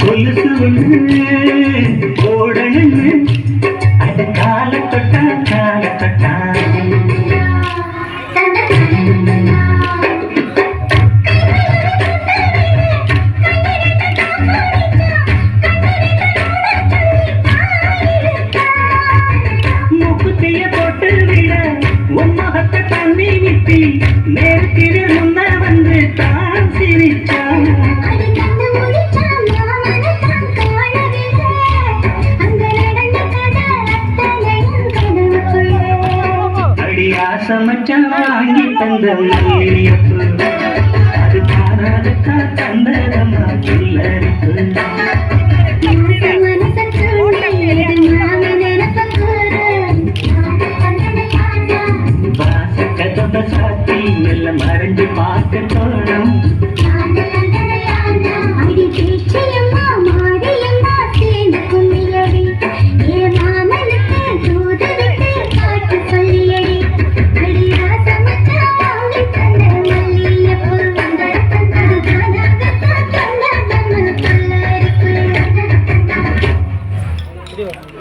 கொலுசு ஒன்று ஓடணுன்னு அது கால தொட்டா கால தொட்டா மூக்குத்திய போட்டு விட உன்முகத்தை தண்ணி விட்டி நேரத்தில் முன்ன வந்து தான் சிரிச்சான் ஆசமச்சான் வாங்கி தந்த மல்லியப்பு அது காணாதக்கா தந்ததம்மா பிள்ளரிப்பு வாசக்கதவை சாத்தி மெல்ல மறைஞ்சு பார்க்க தோணும் video